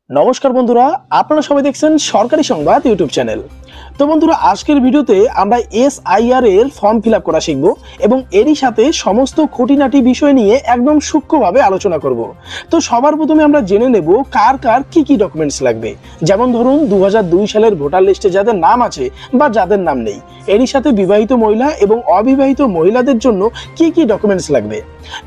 নমস্কার বন্ধুরা, আপনারা সবাই দেখছেন সরকারি সংবাদ ইউটিউব চ্যানেল। তো বন্ধুরা, আজকের ভিডিওতে আমরা এসআইআর এর ফর্ম ফিল আপ করা শিখব এবং এরই সাথে সমস্ত খুঁটিনাটি বিষয় নিয়ে একদম সূক্ষ্মভাবে আলোচনা করব। তো সবার প্রথমে আমরা জেনে নেব কার কার কি কি ডকুমেন্টস লাগবে। যেমন ধরুন 2002 সালের ভোটার লিস্টে যাদের নাম আছে বা যাদের নাম নেই, এরই সাথে বিবাহিত মহিলা এবং অবিবাহিত মহিলাদের জন্য কি কি ডকুমেন্টস লাগবে।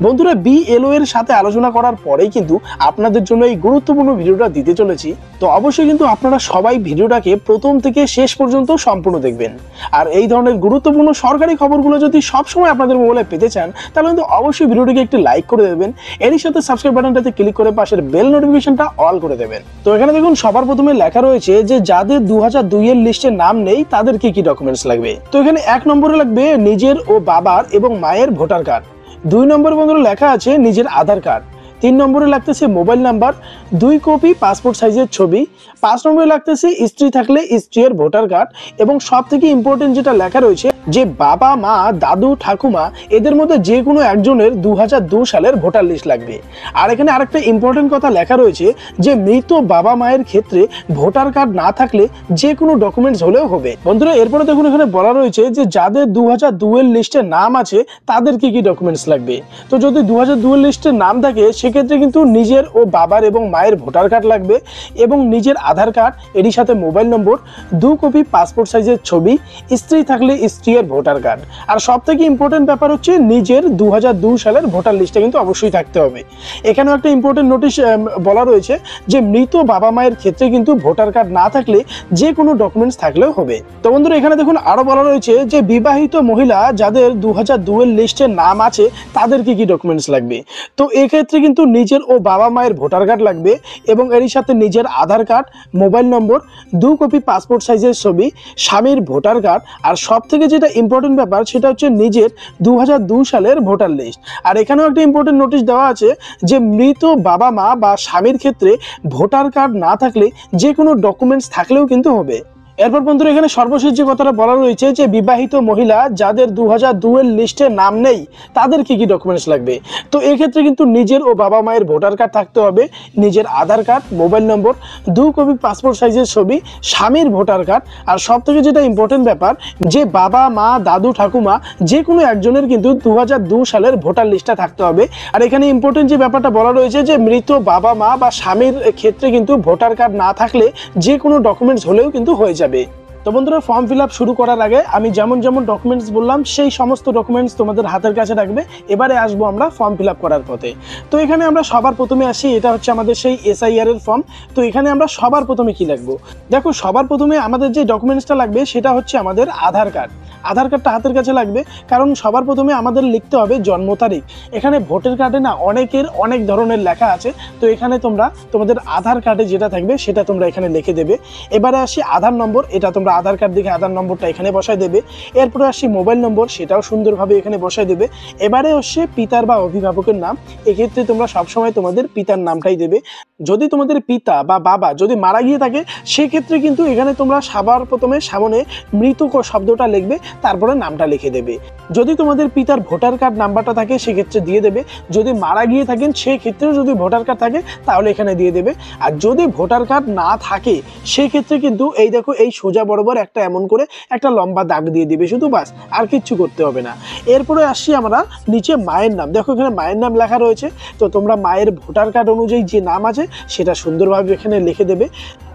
বন্ধুরা, বিএলও এর সাথে আলোচনা করার পরেই কিন্তু আপনাদের জন্য এই গুরুত্বপূর্ণ ভিডিওটা দিতে চলেছি। তো অবশ্যই কিন্তু আপনারা সবাই ভিডিওটাকে প্রথম থেকে শেষ পর্যন্ত সম্পূর্ণ দেখবেন। আর এই ধরনের গুরুত্বপূর্ণ সরকারি খবরগুলো যদি সবসময় আপনাদের মোবাইলে পেতে চান, তাহলে কিন্তু অবশ্যই ভিডিওটিকে একটি লাইক করে দেবেন। এরই সাথে সাবস্ক্রাইব বাটনটাতে ক্লিক করে পাশের বেল নোটিফিকেশনটা অল করে দেবেন। তো এখানে দেখুন সবার প্রথমে লেখা রয়েছে যে যাদের 2002 এর লিস্টে নাম নেই তাদের কি কি ডকুমেন্টস লাগবে। তো এখানে 1 নম্বরে লাগবে নিজের ও বাবার এবং মায়ের ভোটার কার্ড। 2 নম্বরে বন্ধুরা লেখা আছে নিজের আধার কার্ড। 3 নম্বরে লাগতেছে মোবাইল নাম্বার, 2 কপি পাসপোর্ট সাইজের ছবি। 5 নম্বরে লাগতেছে স্ত্রী থাকলে স্ত্রীর ভোটার কার্ড। এবং সব থেকে ইম্পর্টেন্ট যেটা লেখা রয়েছে যে বাবা মা দাদু ঠাকুমা এদের মধ্যে যে কোনো একজনের 2002 সালের ভোটার লিস্ট লাগবে। আর এখানে আরেকটা ইম্পর্টেন্ট কথা লেখা রয়েছে যে মৃত বাবা মায়ের ক্ষেত্রে ভোটার কার্ড না থাকলে যে কোনো ডকুমেন্টস হলেও হবে। বন্ধুরা, এরপরে দেখুন এখানে বলা রয়েছে যে যাদের 2002 এর লিস্টে নাম আছে তাদের কি কি ডকুমেন্টস লাগবে। তো যদি 2002 এর লিস্টে নাম থাকে সেক্ষেত্রে কিন্তু নিজের ও বাবার এবং মায়ের ভোটার কার্ড লাগবে এবং নিজের আধার কার্ড, এরই সাথে মোবাইল নম্বর, 2 কপি পাসপোর্ট সাইজের ছবি, স্ত্রী থাকলে স্ত্রীর ভোটার কার্ড। আর সব থেকে ইম্পর্টেন্ট ব্যাপার হচ্ছে নিজের 2002 সালের ভোটার লিস্টে কিন্তু অবশ্যই থাকতে হবে। এখানেও একটা ইম্পর্টেন্ট নোটিশ বলা রয়েছে যে মৃত বাবা মায়ের ক্ষেত্রে কিন্তু ভোটার কার্ড না থাকলে যে কোনো ডকুমেন্টস থাকলেও হবে। তো বন্ধুরা, এখানে দেখুন আরো বলা রয়েছে যে বিবাহিত মহিলা যাদের 2002 এর লিস্টে নাম আছে তাদের কি কি ডকুমেন্টস লাগবে। তো এক্ষেত্রে কিন্তু নিজের ও বাবা মায়ের ভোটার কার্ড লাগবে এবং এরই সাথে নিজের Aadhaar card, mobile number, 2 copy passport সাইজের ছবি, স্বামীর ভোটার কার্ড। আর সব থেকে যেটা ইম্পর্টেন্ট ব্যাপার সেটা হচ্ছে নিজের 2002 সালের ভোটার লিস্ট। আর এখানেও একটা ইম্পর্টেন্ট নোটিশ দেওয়া আছে যে মৃত বাবা মা বা স্বামীর ক্ষেত্রে ভোটার কার্ড না থাকলে যে কোনো ডকুমেন্টস থাকলেও কিন্তু হবে। এরপর বন্ধুরা, এখানে সর্বশেষ যে কথাটা বলা রয়েছে যে বিবাহিত মহিলা যাদের 2002 এর লিস্টে নাম নেই তাদের কি কি ডকুমেন্টস লাগবে। তো এক্ষেত্রে কিন্তু নিজের ও বাবা মায়ের ভোটার কার্ড থাকতে হবে, নিজের Aadhaar card, mobile number, 2 copy passport সাইজের ছবি, স্বামীর ভোটার কার্ড। আর সব থেকে যেটা ইম্পর্টেন্ট ব্যাপার যে বাবা মা দাদু ঠাকুমা যে কোনো একজনের কিন্তু 2002 সালের ভোটার লিস্টটা থাকতে হবে। আর এখানে ইম্পর্টেন্ট যে ব্যাপারটা বলা রয়েছে যে মৃত বাবা মা বা স্বামীর ক্ষেত্রে কিন্তু ভোটার কার্ড না থাকলে যে কোনো ডকুমেন্টস হলেও কিন্তু হয়ে যাবে। তো বন্ধুরা, ফর্ম ফিল আপ শুরু করার আগে আমি যেমন যেমন ডকুমেন্টস বললাম সেই সমস্ত ডকুমেন্টস তোমাদের হাতের কাছে রাখবে। এবারে আসবো আমরা ফর্ম ফিল আপ করার পথে। তো এখানে আমরা সবার প্রথমে আসি, এটা হচ্ছে আমাদের সেই এসআইআর এর ফর্ম। তো এখানে আমরা সবার প্রথমে কি লাগবো, দেখো সবার প্রথমে আমাদের যে ডকুমেন্টসটা লাগবে সেটা হচ্ছে আমাদের আধার কার্ড। আধার কার্ডটা হাতের কাছে লাগবে, কারণ সবার প্রথমে আমাদের লিখতে হবে জন্ম তারিখ। এখানে ভোটার কার্ডে না অনেকের অনেক ধরনের লেখা আছে, তো এখানে তোমরা তোমাদের আধার কার্ডে যেটা থাকবে সেটা তোমরা এখানে লিখে দেবে। এবারে আসি আধার নম্বর, এটা তোমরা আধার কার্ড দেখে আধার নম্বরটা এখানে বসায় দেবে। এরপরে আসি মোবাইল নম্বর, সেটাও সুন্দরভাবে এখানে বসায় দেবে। এবারে হচ্ছে পিতার বা অভিভাবকের নাম, এক্ষেত্রে তোমরা সবসময় তোমাদের পিতার নামটাই দেবে। যদি তোমাদের পিতা বা বাবা যদি মারা গিয়ে থাকে সেক্ষেত্রে কিন্তু এখানে তোমরা সবার প্রথমে সামনে মৃত শব্দটা লিখবে, তারপরে নামটা লিখে দেবে। যদি তোমাদের পিতার ভোটার কার্ড নাম্বারটা থাকে সেক্ষেত্রে দিয়ে দেবে। যদি মারা গিয়ে থাকেন সেক্ষেত্রেও যদি ভোটার কার্ড থাকে তাহলে এখানে দিয়ে দেবে। আর যদি ভোটার কার্ড না থাকে সেক্ষেত্রে কিন্তু এই দেখো এই সোজা বরাবর একটা এমন করে একটা লম্বা দাগ দিয়ে দিবে, শুধু বাস, আর কিচ্ছু করতে হবে না। এরপরে আসছি আমরা নিচে মায়ের নাম, দেখো এখানে মায়ের নাম লেখা রয়েছে, তো তোমরা মায়ের ভোটার কার্ড অনুযায়ী যে নাম আছে সেটা সুন্দরভাবে এখানে লিখে দেবে।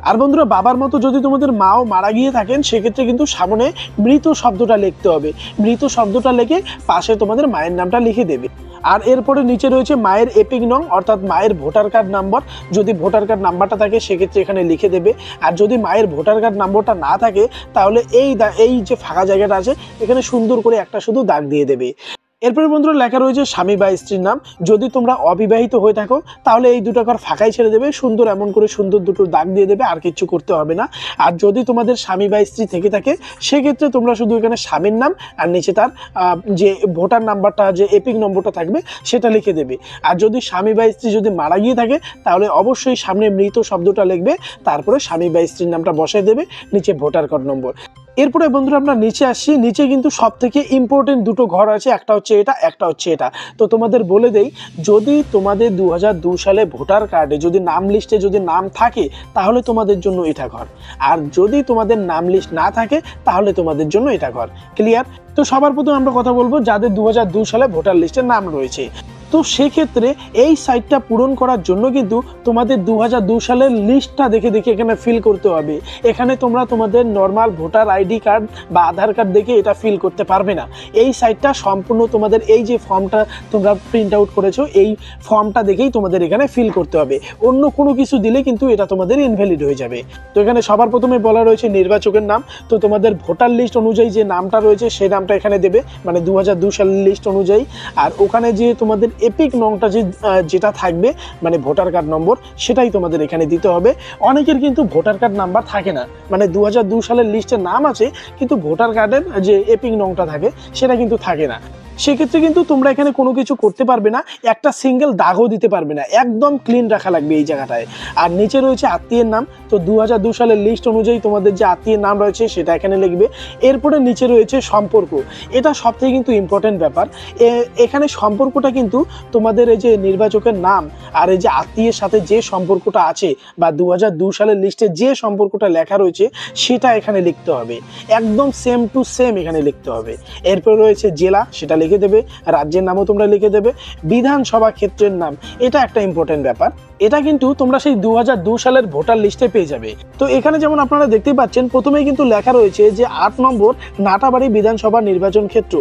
আর বন্ধুরা, বাবার মতো যদি তোমাদের মাও মারা গিয়ে থাকেন সেক্ষেত্রে কিন্তু সামনে মৃত শব্দটা লিখতে হবে। মৃত শব্দটা লিখে পাশে তোমাদের মায়ের নামটা লিখে দেবে। আর এরপরে নিচে রয়েছে মায়ের এপিক নং অর্থাৎ মায়ের ভোটার কার্ড নাম্বার। যদি ভোটার কার্ড নাম্বারটা থাকে সেক্ষেত্রে এখানে লিখে দেবে। আর যদি মায়ের ভোটার কার্ড নাম্বারটা না থাকে তাহলে এই যে ফাঁকা জায়গাটা আছে এখানে সুন্দর করে একটা শুধু দাগ দিয়ে দেবে। এরপরে বন্ধুরা লেখা রয়েছে স্বামী বা স্ত্রীর নাম। যদি তোমরা অবিবাহিত হয়ে থাকো তাহলে এই দুটো ঘর ফাঁকাই ছেড়ে দেবে, সুন্দর এমন করে সুন্দর দুটো দাগ দিয়ে দেবে, আর কিছু করতে হবে না। আর যদি তোমাদের স্বামী বা স্ত্রী থেকে থাকে সেক্ষেত্রে তোমরা শুধু এখানে স্বামীর নাম আর নিচে তার যে ভোটার নাম্বারটা যে এপিক নম্বরটা থাকবে সেটা লিখে দেবে। আর যদি স্বামী বা স্ত্রী যদি মারা গিয়ে থাকে তাহলে অবশ্যই সামনে মৃত শব্দটা লিখবে, তারপরে স্বামী বা স্ত্রীর নামটা বসায় দেবে, নিচে ভোটার কার্ড নম্বর। এরপরে বন্ধুরা আমরা নিচে আসছি। নিচে কিন্তু সব থেকে ইম্পর্টেন্ট দুটো ঘর আছে, একটা হচ্ছে এটা, একটা হচ্ছে এটা। তো তোমাদের বলে দেই, যদি তোমাদের 2002 সালে ভোটার কার্ডে যদি নাম লিস্টে যদি নাম থাকে তাহলে তোমাদের জন্য এটা ঘর, আর যদি তোমাদের নাম লিস্ট না থাকে তাহলে তোমাদের জন্য এটা ঘর। ক্লিয়ার? তো সবার প্রথমে আমরা কথা বলবো যাদের 2002 সালে ভোটার লিস্টে নাম রয়েছে। তো সেক্ষেত্রে এই সাইটটা পূরণ করার জন্য কিন্তু তোমাদের 2002 সালের লিস্টটা দেখে দেখে এখানে ফিল করতে হবে। এখানে তোমরা তোমাদের নর্মাল ভোটার আইডি কার্ড বা আধার কার্ড দেখে এটা ফিল করতে পারবে না। এই সাইটটা সম্পূর্ণ তোমাদের এই যে ফর্মটা তোমরা প্রিন্ট আউট করেছো, এই ফর্মটা দেখেই তোমাদের এখানে ফিল করতে হবে। অন্য কোনো কিছু দিলে কিন্তু এটা তোমাদের ইনভ্যালিড হয়ে যাবে। তো এখানে সবার প্রথমে বলা রয়েছে নির্বাচকের নাম। তো তোমাদের ভোটার লিস্ট অনুযায়ী যে নামটা রয়েছে সেই নামটা এখানে দেবে, মানে 2002 সালের লিস্ট অনুযায়ী। আর ওখানে যে তোমাদের এপিক নংটা যেটা থাকবে, মানে ভোটার কার্ড নম্বর, সেটাই তোমাদের এখানে দিতে হবে। অনেকের কিন্তু ভোটার কার্ড নাম্বার থাকে না, মানে 2002 সালের লিস্টের নাম আছে কিন্তু ভোটার কার্ডের যে এপিক নংটা থাকে সেটা কিন্তু থাকে না। সেক্ষেত্রে কিন্তু তোমরা এখানে কোনো কিছু করতে পারবে না, একটা সিঙ্গেল দাগও দিতে পারবে না, একদম ক্লিন রাখা লাগবে এই জায়গাটায়। আর নিচে রয়েছে আত্মীয়ের নাম। তো 2002 সালের লিস্ট অনুযায়ী তোমাদের যে আত্মীয়ের নাম রয়েছে সেটা এখানে লিখবে। এরপরে নিচে রয়েছে সম্পর্ক। এটা সবথেকে কিন্তু ইম্পর্টেন্ট ব্যাপার। এখানে সম্পর্কটা কিন্তু তোমাদের এই যে নির্বাচকের নাম আর এই যে আত্মীয়ের সাথে যে সম্পর্কটা আছে বা 2002 সালের লিস্টে যে সম্পর্কটা লেখা রয়েছে সেটা এখানে লিখতে হবে, একদম সেম টু সেম এখানে লিখতে হবে। এরপর রয়েছে জেলা, সেটা লিখে দেবে। রাজ্যের নামও তোমরা লিখে দেবে। বিধানসভা ক্ষেত্রের নাম, এটা একটা ইম্পর্টেন্ট ব্যাপার। এটা কিন্তু তোমরা সেই 2002 সালের ভোটার লিস্টে পেয়ে যাবে। তো এখানে যেমন আপনারা দেখতেই পাচ্ছেন প্রথমেই কিন্তু লেখা রয়েছে যে 8 নম্বর নাটাবাড়ি বিধানসভা নির্বাচন ক্ষেত্র।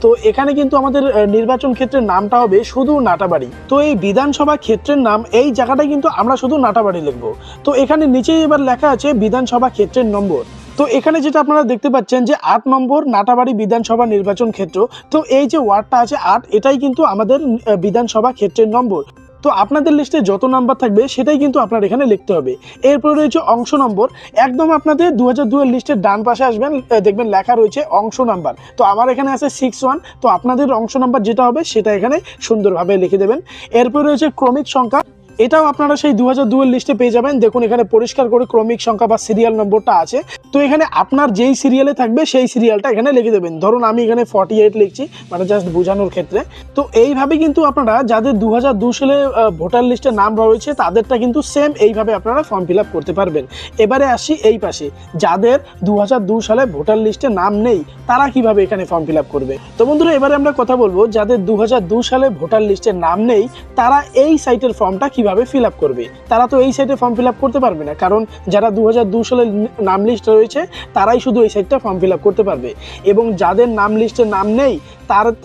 তো এখানে কিন্তু আমাদের নির্বাচন ক্ষেত্রের নামটা হবে শুধু নাটাবাড়ি। তো এই বিধানসভা ক্ষেত্রের নাম এই জায়গাটায় কিন্তু আমরা শুধু নাটাবাড়ি লিখবো। তো এখানে নিচেই এবার লেখা আছে বিধানসভা ক্ষেত্রের নম্বর। তো এখানে যেটা আপনারা দেখতে পাচ্ছেন যে 8 নম্বর নাটাবাড়ি বিধানসভা নির্বাচন ক্ষেত্র। তো এই যে ওয়ার্ডটা আছে 8, এটাই কিন্তু আমাদের বিধানসভা ক্ষেত্রের নম্বর। তো আপনাদের লিস্টে যত নাম্বার থাকবে সেটাই কিন্তু আপনার এখানে লিখতে হবে। এরপরে রয়েছে অংশ নম্বর। একদম আপনাদের 2002 এর লিস্টের ডান পাশে আসবেন, দেখবেন লেখা রয়েছে অংশ নাম্বার। তো আমার এখানে আছে 61। তো আপনাদের অংশ নাম্বার যেটা হবে সেটা এখানে সুন্দরভাবে লিখে দেবেন। এরপরে রয়েছে ক্রমিক সংখ্যা। এটাও আপনারা সেই 2002 এর লিস্টে পেয়ে যাবেন। দেখুন এখানে পরিষ্কার করে ক্রমিক সংখ্যা বা সিরিয়াল নম্বরটা আছে। তো এখানে আপনার যেই সিরিয়ালে থাকবে সেই সিরিয়ালটা এখানে লিখে দেবেন। ধরুন আমি এখানে 48 লিখছি, মানে জাস্ট বোঝানোর ক্ষেত্রে। তো এইভাবে কিন্তু আপনারা যাদের 2002 সালে ভোটার লিস্টে নাম রয়েছে তাদেরটা কিন্তু সেম এইভাবে আপনারা ফর্ম ফিল আপ করতে পারবেন। এবারে আসি এই পাশে, যাদের 2002 সালে ভোটার লিস্টে নাম নেই তারা কিভাবে এখানে ফর্ম ফিল আপ করবে। তো বন্ধুরা এবারে আমরা কথা বলবো যাদের 2002 সালে ভোটার লিস্টে নাম নেই তারা এই সাইটের ফর্মটা কিভাবে ফিল আপ করবে। তারা তো এই সাইটে ফর্ম ফিল আপ করতে পারবে না, কারণ যারা 2002 সালের নাম লিস্ট রয়েছে তারাই শুধু এই সাইটটা ফর্ম ফিল আপ করতে পারবে, এবং যাদের নাম লিস্টে নাম নেই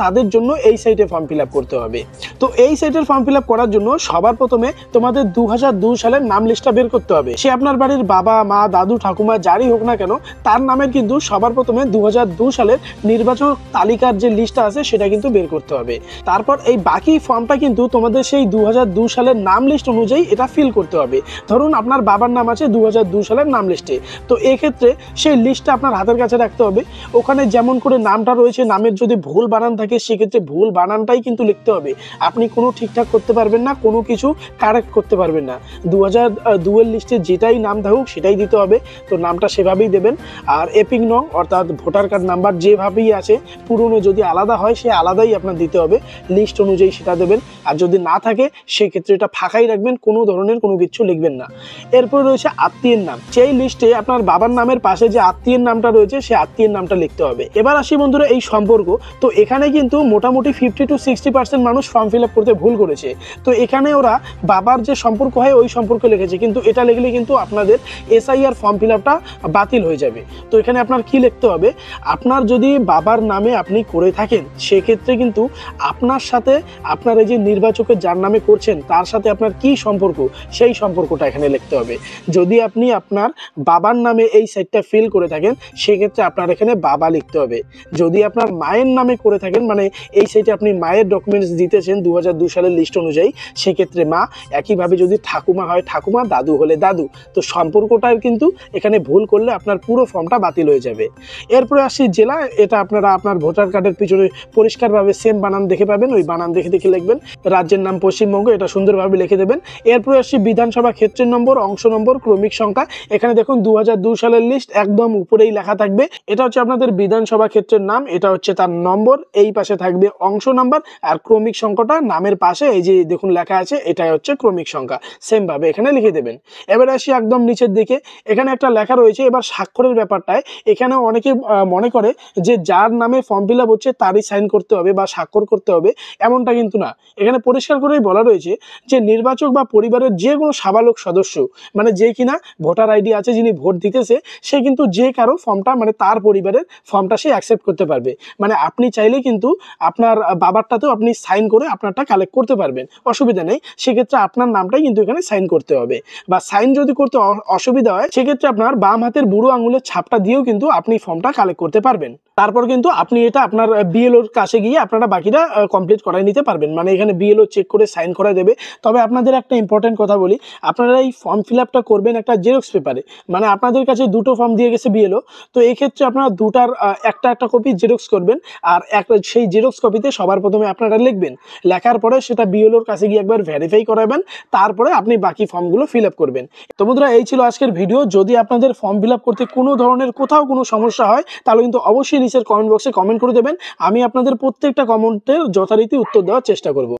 তাদের জন্য এই সাইটে ফর্ম ফিল আপ করতে হবে। তো এই সাইটের ফর্ম ফিল আপ করার জন্য সবার প্রথমে তোমাদের 2002 সালের নাম লিস্টটা বের করতে হবে। সে আপনার বাড়ির বাবা, মা, দাদু, ঠাকুমা যারই হোক না কেন, তার নামের কিন্তু সবার প্রথমে 2002 সালের নির্বাচন তালিকার যে লিস্টটা আছে সেটা কিন্তু বের করতে হবে। তারপর এই বাকি ফর্মটা কিন্তু তোমাদের সেই 2002 সালের নাম লিস্ট অনুযায়ী এটা ফিল করতে হবে। ধরুন আপনার বাবার নাম আছে 2002 সালের নাম লিস্টে, তো এক্ষেত্রে সেই লিস্টটা আপনার হাতের কাছে রাখতে হবে। ওখানে যেমন করে নামটা রয়েছে, নামের যদি ভুল বানান থাকে সেক্ষেত্রে ভুল বানানটাই কিন্তু লিখতে হবে। আপনি কোনো ঠিকঠাক করতে পারবেন না, কোনো কিছু কারেক্ট করতে পারবেন না। 2002 এর লিস্টে যেটাই নাম থাকুক সেটাই দিতে হবে। তো নামটা সেভাবেই দেবেন। আর এপিক নং অর্থাৎ ভোটার কার্ড নাম্বার যেভাবেই আছে, পুরনো যদি আলাদা হয় সে আলাদাই আপনার দিতে হবে, লিস্ট অনুযায়ী সেটা দেবেন। আর যদি না থাকে সেক্ষেত্রে এটা ফাঁকাই রাখবেন, কোনো ধরনের কোনো কিছু লিখবেন না। এরপর রয়েছে আত্মীয়ের নাম। সেই লিস্টে আপনার বাবার নামের পাশে যে আত্মীয়ের নামটা রয়েছে সে আত্মীয়ের নামটা লিখতে হবে। এবার আসি বন্ধুরা এই সম্পর্ক। তো এখানে কিন্তু মোটামুটি 50 to 60% মানুষ ফর্ম ফিল আপ করতে ভুল করেছে। তো এখানে ওরা বাবার যে সম্পর্ক হয় ওই সম্পর্ক লিখেছে, কিন্তু এটা লিখলে কিন্তু আপনাদের এসআইআর ফর্ম ফিল আপটা বাতিল হয়ে যাবে। তো এখানে আপনার কি লিখতে হবে, আপনার যদি বাবার নামে আপনি করে থাকেন সেক্ষেত্রে কিন্তু আপনার সাথে আপনার এই যে নির্বাচকের যার নামে করছেন তার সাথে আপনার কি সম্পর্ক সেই সম্পর্কটা এখানে লিখতে হবে। যদি আপনি আপনার বাবার নামে এই সাইটটা ফিল করে থাকেন সেক্ষেত্রে আপনার এখানে বাবা লিখতে হবে। যদি আপনার মায়ের নামে করে থাকেন, মানে এই সাইটে আপনি মায়ের ডকুমেন্টস দিতেছেন 2002 সালের লিস্ট অনুযায়ী, সেক্ষেত্রে মা। একইভাবে যদি ঠাকুমা হয় ঠাকুমা, দাদু হলে দাদু। তো সম্পর্কটার কিন্তু এখানে ভুল করলে আপনার পুরো ফর্মটা বাতিল হয়ে যাবে। এরপরে আসি জেলা। এটা আপনারা আপনার ভোটার কার্ডের পিছনে পরিষ্কারভাবে সেম বানান দেখে পাবেন, ওই বানান দেখে দেখে লিখবেন। রাজ্যের নাম পশ্চিমবঙ্গ, এটা সুন্দরভাবে লিখে লিখে দেবেন। এরপরে আসছে বিধানসভা ক্ষেত্রের নম্বর, অংশ নম্বর, ক্রমিক সংখ্যা। এখানে দেখুন 2002 সালের লিস্ট একদম উপরেই লেখা থাকবে। এটা হচ্ছে আপনাদের বিধানসভা ক্ষেত্রের নাম, এটা হচ্ছে তার নম্বর, এই পাশে থাকবে অংশ নাম্বার, আর ক্রমিক সংখ্যাটা নামের পাশে এই যে দেখুন লেখা আছে, এটাই হচ্ছে ক্রমিক সংখ্যা। সেম ভাবে এখানে লিখে দেবেন। এবার আসি একদম নিচের দিকে, এখানে একটা লেখা রয়েছে। এবার স্বাক্ষরের ব্যাপারটায় এখানে অনেকে মনে করে যে যার নামে ফর্ম ফিল আপ হচ্ছে তারই সাইন করতে হবে বা স্বাক্ষর করতে হবে, এমনটা কিন্তু না। এখানে পরিষ্কার করেই বলা রয়েছে যে নির্বাচক বা পরিবারের যে কোনো সাবালক সদস্য, মানে যে কিনা ভোটার আইডি আছে, যিনি ভোট দিতেছে, সে কিন্তু যে কারো ফর্মটা, মানে তার পরিবারের ফর্মটা সে অ্যাকসেপ্ট করতে পারবে। মানে আপনি চাইলে কিন্তু আপনার বাবারটাতেও আপনি সাইন করে আপনারটা কালেক্ট করতে পারবেন, অসুবিধা নেই। সেক্ষেত্রে আপনার নামটাই কিন্তু এখানে সাইন করতে হবে, বা সাইন যদি করতে অসুবিধা হয় সেক্ষেত্রে আপনার বাম হাতের বুড়ো আঙুলের ছাপটা দিয়েও কিন্তু আপনি ফর্মটা কালেক্ট করতে পারবেন। তারপর কিন্তু আপনি এটা আপনার বিএলওর কাছে গিয়ে আপনারা বাকিটা কমপ্লিট করাই নিতে পারবেন। মানে এখানে বিএলও চেক করে সাইন করা দেবে। তবে আপনাদের একটা ইম্পর্টেন্ট কথা বলি, আপনারা এই ফর্ম ফিল আপটা করবেন একটা জেরক্স পেপারে। মানে আপনাদের কাছে দুটো ফর্ম দিয়ে গেছে বিএলও, তো এই ক্ষেত্রে আপনারা দুটার একটা কপি জেরক্স করবেন, আর সেই জেরক্স কপিতে সবার প্রথমে আপনারা লিখবেন। লেখার পরে সেটা বিএলওর কাছে গিয়ে একবার ভেরিফাই করাবেন, তারপরে আপনি বাকি ফর্মগুলো ফিল আপ করবেন। তো বন্ধুরা, এই ছিল আজকের ভিডিও। যদি আপনাদের ফর্ম ফিল আপ করতে কোনো ধরনের কোথাও কোনো সমস্যা হয়, তাহলে কিন্তু অবশ্যই নিচের কমেন্ট বক্সে কমেন্ট করে দেবেন। আমি আপনাদের প্রত্যেকটা কমেন্টের যথারীতি উত্তর দেওয়ার চেষ্টা করব।